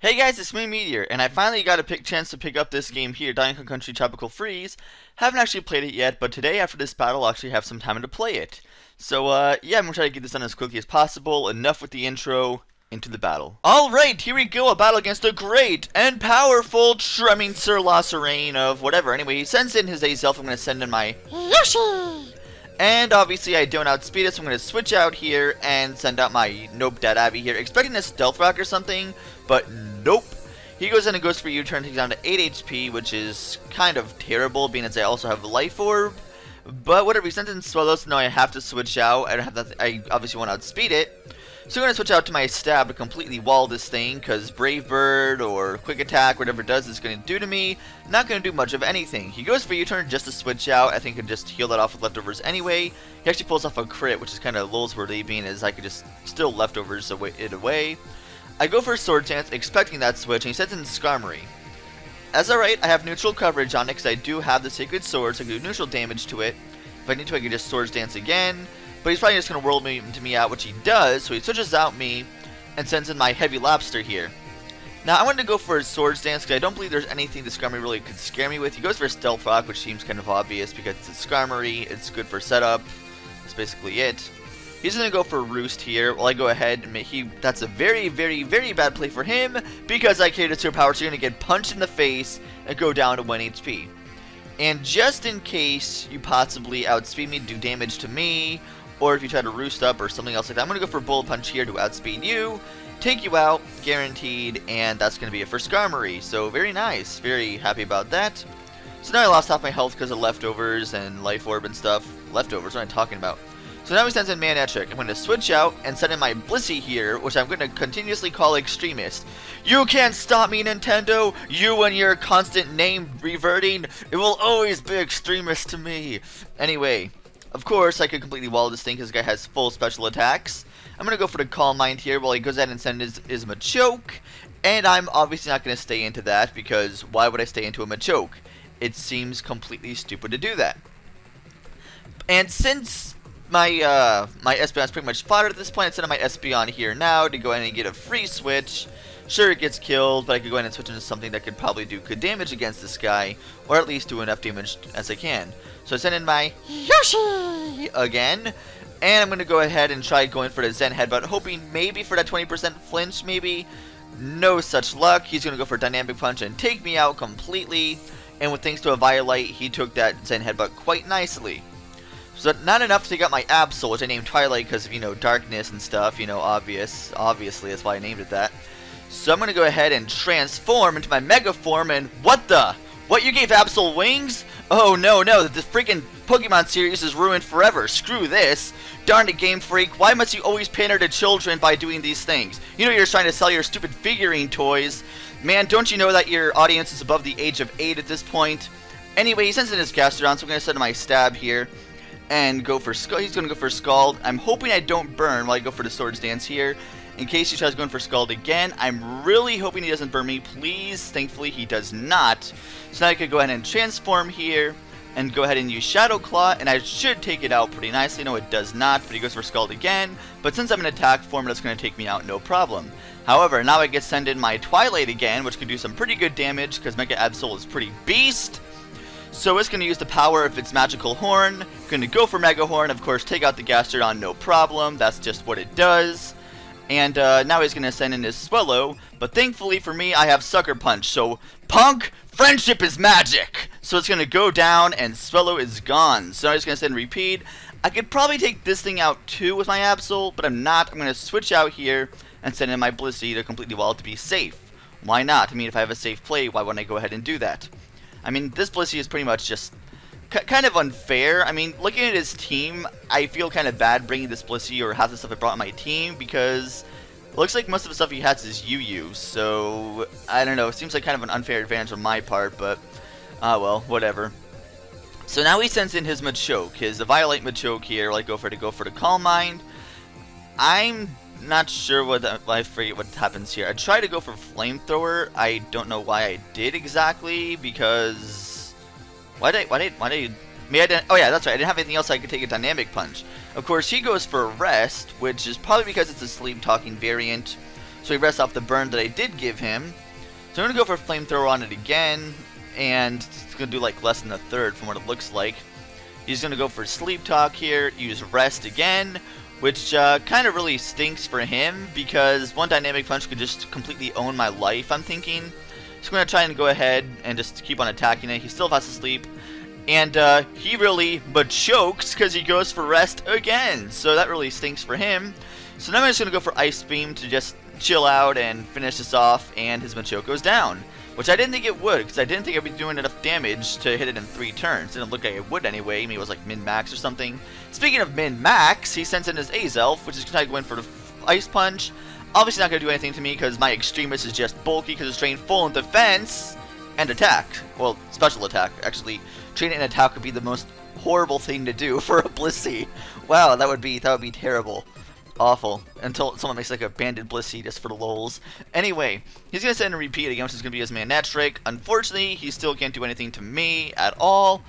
Hey guys, it's me, Meteor, and I finally got a chance to pick up this game here, Donkey Kong Country Tropical Freeze. Haven't actually played it yet, but today after this battle I'll actually have some time to play it. So yeah, I'm gonna try to get this done as quickly as possible. Enough with the intro, into the battle. Alright, here we go, a battle against the great and powerful Sir Locerane of whatever. Anyway, he sends in his A self. I'm gonna send in my Yoshi! And obviously I don't outspeed it, so I'm going to switch out here and send out my Nope Dad Abby here, expecting a Stealth Rock or something, but nope. He goes in and goes for U-turn, takes down to 8 HP, which is kind of terrible, being as I also have a Life Orb. But whatever, he sends in Swallow, so now I have to switch out. I don't have that. I obviously want to outspeed it. So I'm going to switch out to my Stab to completely wall this thing, because Brave Bird or Quick Attack, whatever it does, is going to do to me. Not going to do much of anything. He goes for U-turn just to switch out. I think I could just heal that off with leftovers anyway. He actually pulls off a crit, which is kind of lulz-worthy, being as I could just still leftovers it away. I go for a Sword Dance, expecting that switch, and he sends in Skarmory. As alright, I have neutral coverage on it, because I do have the Sacred Sword, so I can do neutral damage to it. If I need to, I can just Swords Dance again. But he's probably just going to whirl me out, which he does, so he switches out me and sends in my Heavy Lobster here. Now, I wanted to go for a Swords Dance because I don't believe there's anything the Skarmory really could scare me with. He goes for a Stealth Rock, which seems kind of obvious because it's a Skarmory, it's good for setup. That's basically it. He's going to go for Roost here. Well, I go ahead and that's a very, very, very bad play for him because I created Superpower, so you're going to get punched in the face and go down to 1 HP. And just in case you possibly outspeed me, do damage to me, or if you try to roost up or something else like that, I'm going to go for Bullet Punch here to outspeed you, take you out, guaranteed, and that's going to be it for Skarmory. So very nice, very happy about that. So now I lost half my health because of leftovers and Life Orb and stuff. Leftovers, what am I talking about? So now he sends in Manectric. I'm going to switch out and send in my Blissey here, which I'm going to continuously call Extremist. You can't stop me, Nintendo! You and your constant name reverting! It will always be Extremist to me! Anyway, of course, I could completely wall this thing because this guy has full special attacks. I'm going to go for the Calm Mind here while he goes ahead and sends his Machoke. And I'm obviously not going to stay into that because why would I stay into a Machoke? It seems completely stupid to do that. And since my Espeon's pretty much fodder at this point, instead of my Espeon here now to go ahead and get a free switch. Sure, it gets killed, but I could go ahead and switch into something that could probably do good damage against this guy, or at least do enough damage as I can. So I send in my Yoshi again, and I'm going to go ahead and try going for the Zen Headbutt, hoping maybe for that 20% flinch, maybe. No such luck. He's going to go for a Dynamic Punch and take me out completely, and with thanks to a Violite, he took that Zen Headbutt quite nicely. So not enough to take out my Absol, which I named Twilight because of, you know, darkness and stuff, you know, obviously, that's why I named it that. So I'm going to go ahead and transform into my Mega Form, and what the? What, you gave Absol wings? Oh no, the freaking Pokemon series is ruined forever. Screw this. Darn it, Game Freak. Why must you always pander to children by doing these things? You know you're just trying to sell your stupid figurine toys. Man, don't you know that your audience is above the age of 8 at this point? Anyway, he sends in his Gastrodon, so I'm going to send in my Stab here. And go for Scald. He's going to go for Scald. I'm hoping I don't burn while I go for the Swords Dance here. In case he tries going for Scald again, I'm really hoping he doesn't burn me, please. Thankfully, he does not. So now I could go ahead and transform here and go ahead and use Shadow Claw, and I should take it out pretty nicely. No, it does not, but he goes for Scald again. But since I'm in attack form, that's going to take me out, no problem. However, now I get send in my Twilight again, which could do some pretty good damage because Mega Absol is pretty beast. So it's going to use the power of its Magical Horn. Going to go for Mega Horn, of course, take out the Gastrodon, no problem. That's just what it does. And now he's going to send in his Swallow. But thankfully for me, I have Sucker Punch. So, punk, friendship is magic. So it's going to go down and Swallow is gone. So now he's going to send Repeat. I could probably take this thing out too with my Absol, but I'm not. I'm going to switch out here and send in my Blissey to completely wall it to be safe. Why not? I mean, if I have a safe play, why wouldn't I go ahead and do that? I mean, this Blissey is pretty much just kind of unfair. I mean, looking at his team, I feel kind of bad bringing this Blissey or half the stuff I brought on my team because it looks like most of the stuff he has is UU. So, I don't know. It seems like kind of an unfair advantage on my part, but, well, whatever. So now he sends in his Machoke, his Violate Machoke here. Like, go for the Calm Mind. I'm not sure I forget what happens here. I tried to go for Flamethrower. I don't know why I did exactly, because why did I maybe I didn't. Oh yeah, that's right. I didn't have anything else I could take a Dynamic Punch. Of course, he goes for Rest, which is probably because it's a sleep talking variant. so he rests off the burn that I did give him. So I'm going to go for Flamethrower on it again, and it's going to do like less than a third from what it looks like. He's going to go for Sleep Talk here, use Rest again, which kind of really stinks for him, because one Dynamic Punch could just completely own my life, I'm thinking. So I'm going to try and go ahead and just keep on attacking it. He still has to sleep. And he really chokes because he goes for Rest again. So that really stinks for him. So now I'm just going to go for Ice Beam to just chill out and finish this off. And his Machoke goes down. Which I didn't think it would, because I didn't think I'd be doing enough damage to hit it in 3 turns. Didn't look like it would anyway. Maybe it was like min-max or something. Speaking of min-max, he sends in his Azelf, which is going to go in for the Ice Punch. Obviously not going to do anything to me because my Extremist is just bulky because it's trained full in defense and attack. Well, special attack, actually. Training and attack would be the most horrible thing to do for a Blissey. Wow, that would be terrible. Awful. Until someone makes like a banded Blissey just for the lols. Anyway, he's going to send a repeat again, which is going to be his Manette Strike. Unfortunately, he still can't do anything to me at all.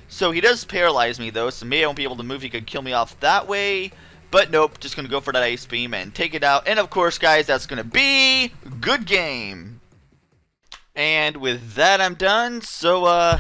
So he does paralyze me though, so maybe I won't be able to move. He could kill me off that way. But nope, just going to go for that Ice Beam and take it out. And of course, guys, that's going to be good game. And with that, I'm done. So,